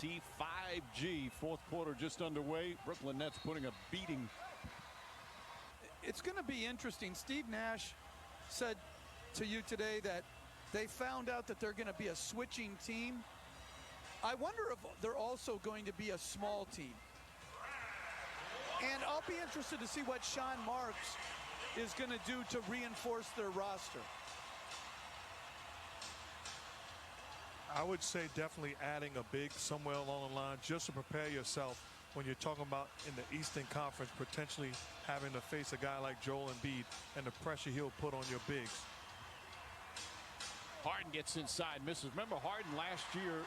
5G, fourth quarter just underway. Brooklyn Nets putting a beating. It's going to be interesting. Steve Nash said to you today that they found out that they're going to be a switching team. I wonder if they're also going to be a small team. And I'll be interested to see what Sean Marks is going to do to reinforce their roster. I would say definitely adding a big somewhere along the line just to prepare yourself when you're talking about in the Eastern Conference potentially having to face a guy like Joel Embiid and the pressure he'll put on your bigs. Harden gets inside, misses. Remember Harden last year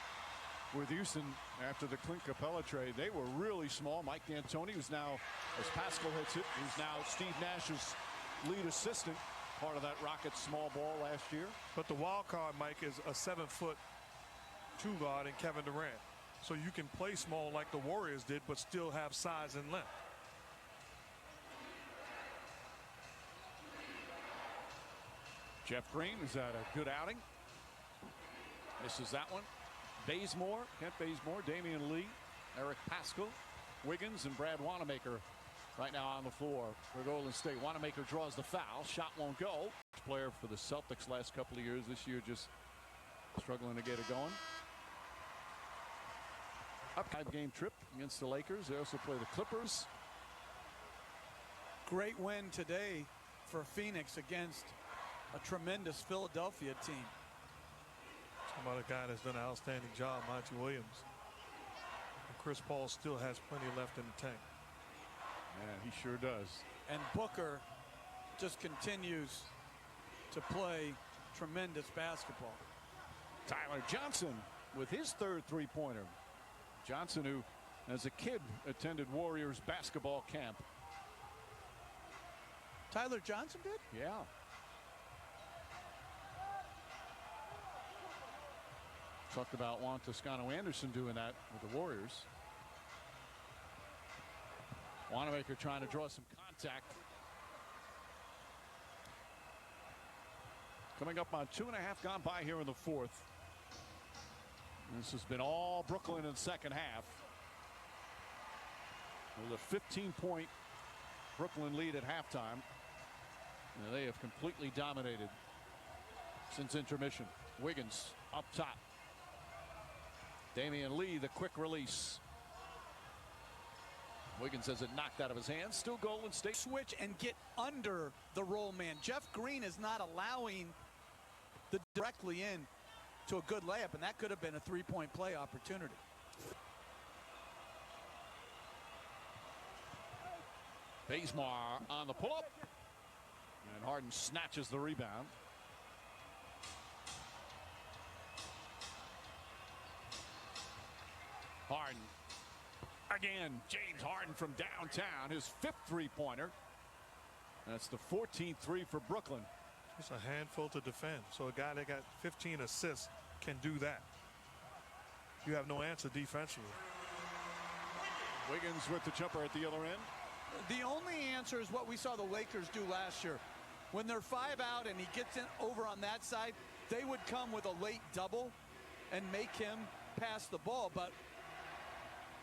with Houston after the Clint Capella trade. They were really small. Mike D'Antoni, who's now, as Pascal hits it, who's now Steve Nash's lead assistant, part of that Rockets small ball last year. But the wild card, Mike, is a 7-foot two-guard in Kevin Durant. So you can play small like the Warriors did, but still have size and length. Jeff Green has had a good outing. Misses that one. Bazemore, Kent Bazemore, Damian Lee, Eric Pascal, Wiggins, and Brad Wanamaker right now on the floor for Golden State. Wanamaker draws the foul. Shot won't go. Player for the Celtics last couple of years. This year just struggling to get it going. Up 5-game trip against the Lakers. They also play the Clippers. Great win today for Phoenix against a tremendous Philadelphia team. Some other guy that's done an outstanding job, Monty Williams. And Chris Paul still has plenty left in the tank. Yeah, he sure does. And Booker just continues to play tremendous basketball. Tyler Johnson with his third three-pointer. Johnson, who as a kid attended Warriors basketball camp. Tyler Johnson did? Yeah. Talked about Juan Toscano Anderson doing that with the Warriors. Wanamaker trying to draw some contact. Coming up on 2.5 gone by here in the fourth. This has been all Brooklyn in the second half. With a 15-point Brooklyn lead at halftime. And they have completely dominated since intermission. Wiggins up top. Damian Lee, the quick release. Wiggins has it knocked out of his hands. Still Golden State. Switch and get under the roll man. Jeff Green is not allowing the directly in to a good layup, and that could have been a three-point play opportunity. Bazemore on the pull-up. And Harden snatches the rebound. Harden. Again, James Harden from downtown, his fifth three-pointer. That's the 14th three for Brooklyn. It's a handful to defend. So a guy that got 15 assists can do that. You have no answer defensively. Wiggins with the jumper at the other end. The only answer is what we saw the Lakers do last year. When they're 5 out and he gets in over on that side, they would come with a late double and make him pass the ball. But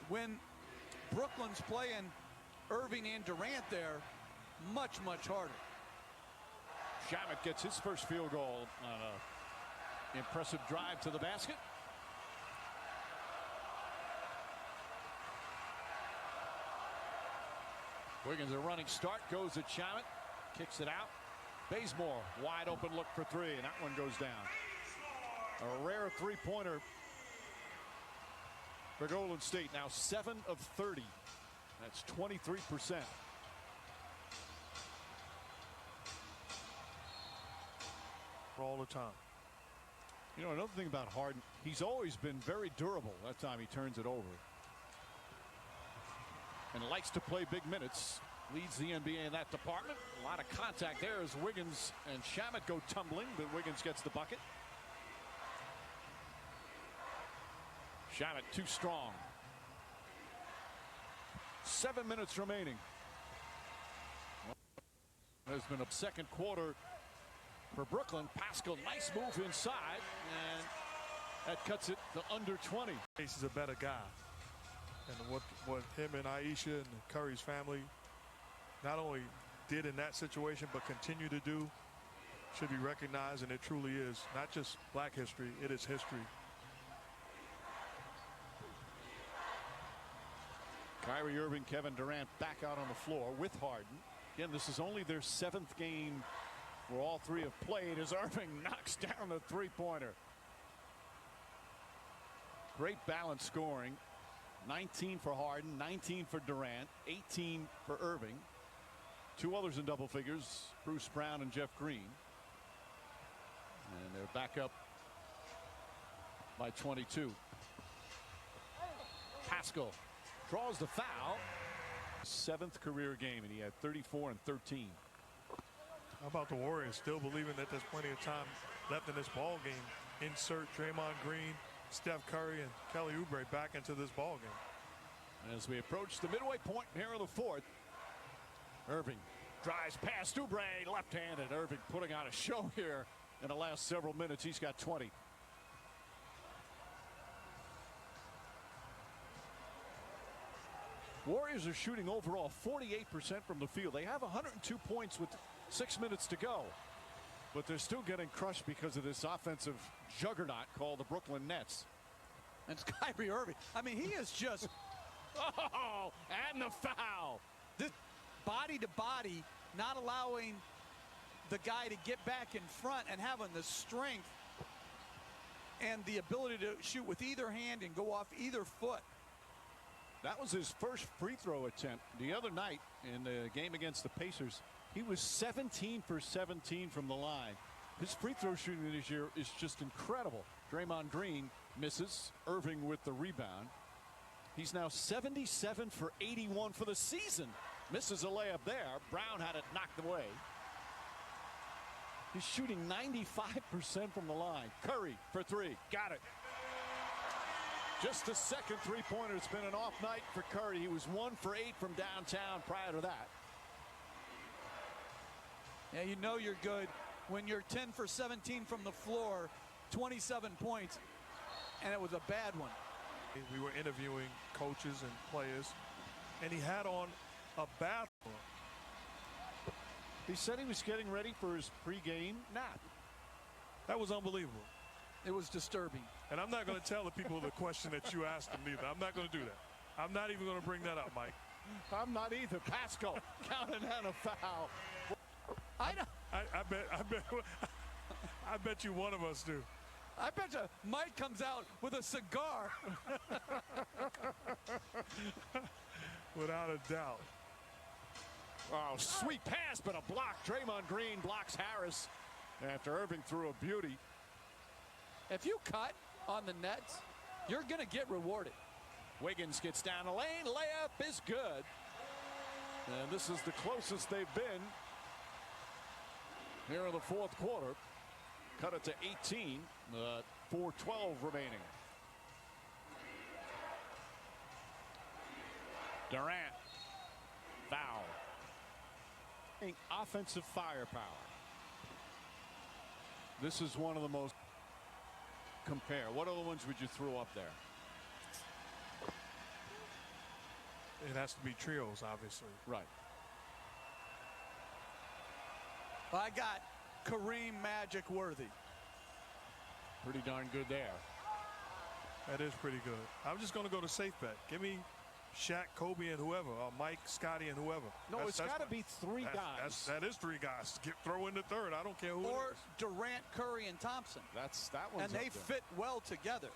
when Brooklyn's playing Irving and Durant there, much harder. Shamet gets his first field goal on an impressive drive to the basket. Wiggins a running start, goes at Shamet, kicks it out. Bazemore wide open look for three, and that one goes down. A rare three-pointer for Golden State. Now 7 of 30. That's 23%. All the time. You know, another thing about Harden, he's always been very durable that time he turns it over. And likes to play big minutes. Leads the NBA in that department. A lot of contact there as Wiggins and Shamet go tumbling, but Wiggins gets the bucket. Shamet too strong. 7 minutes remaining. There's been a second quarter for Brooklyn. Pascal, nice move inside, and That cuts it to under 20. He's a better guy. And what him and Aisha and Curry's family not only did in that situation, but continue to do, should be recognized, and it truly is not just black history, it is history. Kyrie Irving, Kevin Durant back out on the floor with Harden. Again, this is only their 7th game where all three have played as Irving knocks down the three-pointer. Great balance scoring. 19 for Harden, 19 for Durant, 18 for Irving. 2 others in double figures, Bruce Brown and Jeff Green. And they're back up by 22. Pascal draws the foul. 7th career game, and he had 34 and 13. How about the Warriors still believing that there's plenty of time left in this ball game? Insert Draymond Green, Steph Curry, and Kelly Oubre back into this ball game. As we approach the midway point here in the 4th, Irving drives past Oubre, left-handed. Irving putting on a show here in the last several minutes. He's got 20. Warriors are shooting overall 48% from the field. They have 102 points with 6 minutes to go. But they're still getting crushed because of this offensive juggernaut called the Brooklyn Nets. And it's Kyrie Irving. I mean, he is just oh, and the foul. this body to body, not allowing the guy to get back in front and having the strength and the ability to shoot with either hand and go off either foot. That was his first free throw attempt the other night in the game against the Pacers. He was 17 for 17 from the line. His free throw shooting this year is just incredible. Draymond Green misses. Irving with the rebound. He's now 77 for 81 for the season. Misses a layup there. Brown had it knocked away. He's shooting 95% from the line. Curry for 3. Got it. Just the second three-pointer. It's been an off night for Curry. He was 1 for 8 from downtown prior to that. Yeah, you know you're good when you're 10 for 17 from the floor, 27 points, and it was a bad one. We were interviewing coaches and players, and he had on a bathroom. He said he was getting ready for his pregame nap. That was unbelievable. It was disturbing. And I'm not going to tell the people the question that you asked them either. I'm not going to do that. I'm not even going to bring that up, Mike. I'm not either. Pascal counting on a foul. I know. I bet you one of us do. I bet you Mike comes out with a cigar. Without a doubt. Oh, sweet pass, but a block. Draymond Green blocks Harris after Irving threw a beauty. If you cut on the Nets, you're going to get rewarded. Wiggins gets down the lane. Layup is good. And this is the closest they've been here in the 4th quarter. Cut it to 18. 4:12 remaining. Durant. Foul. Offensive firepower. This is one of the most. Compare. What other ones would you throw up there? It has to be trios, obviously. Right. I got Kareem Magic worthy. Pretty darn good there. That is pretty good. I'm just going to go to safe bet. Give me Shaq, Kobe, and whoever, or Mike, Scotty, and whoever. No, it's got to be 3 guys. That is 3 guys. Throw in the third. I don't care who. Or it is. Durant, Curry, and Thompson. That one. And they fit well together.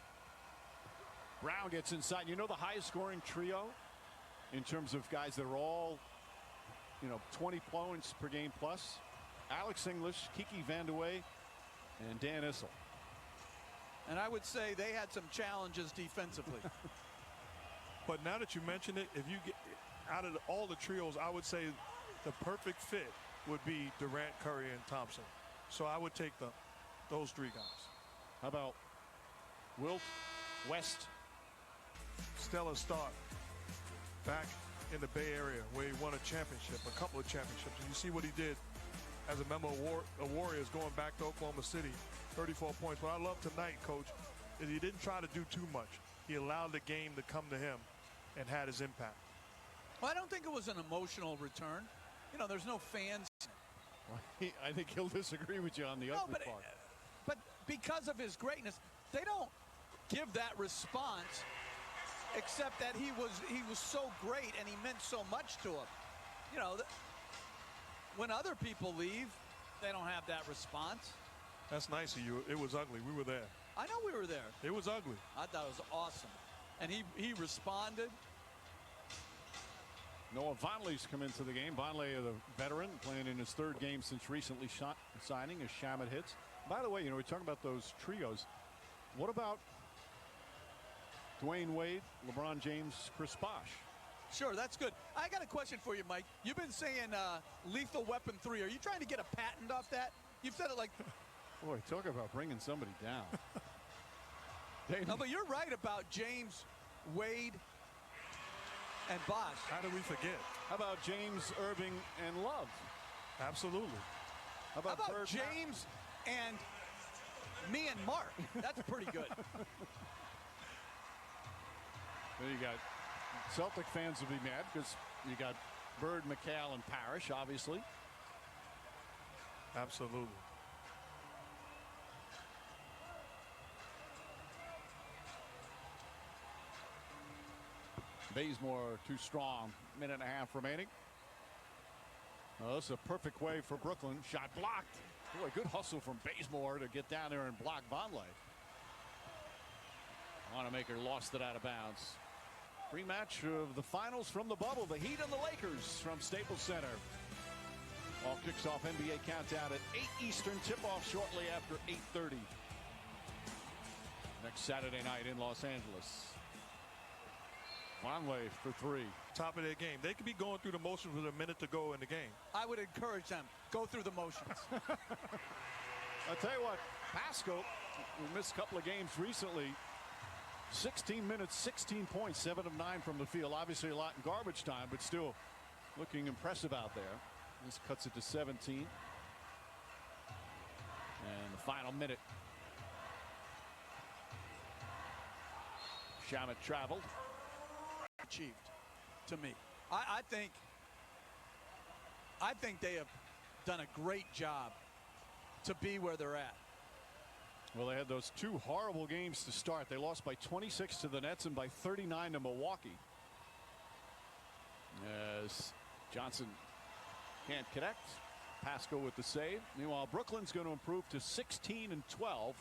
Brown gets inside. You know the highest scoring trio in terms of guys that are all, 20 points per game plus? Alex English, Kiki Vandeweghe, and Dan Issel. And I would say they had some challenges defensively. But now that you mention it, if you get out of all the trios, I would say the perfect fit would be Durant, Curry, and Thompson. So I would take those 3 guys. How about Wilt, West? Stellar start back in the Bay Area where he won a championship, a couple of championships. And you see what he did as a member of Warriors going back to Oklahoma City, 34 points. What I love tonight, Coach, is he didn't try to do too much. He allowed the game to come to him and had his impact. Well, I don't think it was an emotional return. You know, there's no fans. I think he'll disagree with you on the ugly part. But because of his greatness, they don't give that response, except that he was so great and he meant so much to him. You know, when other people leave, they don't have that response. That's nice of you. It was ugly. We were there. I know we were there. It was ugly. I thought it was awesome. And he responded. Noah Vonleh's come into the game. Vonleh, the veteran, playing in his third game since recently signing as Shamet hits. By the way, you know, we're talking about those trios. What about Dwayne Wade, LeBron James, Chris Bosh? Sure, that's good. I got a question for you, Mike. You've been saying Lethal Weapon 3. Are you trying to get a patent off that? You've said it like... Boy, talk about bringing somebody down. No, but you're right about James, Wade, and Bosh. How do we forget? How about James, Irving, and Love? Absolutely. How about James and me and Mark? That's pretty good. Then you got Celtic fans will be mad because you got Bird, McHale, and Parrish, obviously. Absolutely. Bazemore too strong. Minute and a half remaining. Oh, this is a perfect way for Brooklyn. Shot blocked. Boy, good hustle from Bazemore to get down there and block Vonleh. Wanamaker lost it out of bounds. Rematch of the finals from the bubble. The Heat and the Lakers from Staples Center. All kicks off NBA countdown at 8 Eastern. Tip-off shortly after 8:30. Next Saturday night in Los Angeles. Vonleh for three. Top of their game. They could be going through the motions with a minute to go in the game. I would encourage them. Go through the motions. I'll tell you what, Pascal, who missed a couple of games recently, 16 minutes, 16 points, 7 of 9 from the field. Obviously a lot in garbage time, but still looking impressive out there. This cuts it to 17. And the final minute. Shamet traveled. Achieved to me. I think they have done a great job to be where they're at. Well, they had those two horrible games to start. They lost by 26 to the Nets and by 39 to Milwaukee. As Johnson can't connect. Pascal with the save. Meanwhile, Brooklyn's going to improve to 16-12.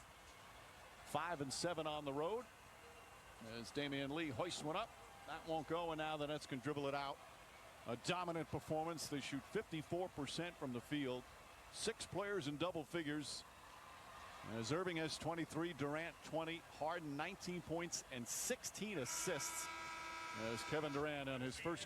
5-7 on the road. As Damian Lee hoists one up. That won't go, and now the Nets can dribble it out. A dominant performance. They shoot 54% from the field. 6 players in double figures. As Irving has 23, Durant 20, Harden 19 points and 16 assists. As Kevin Durant on his first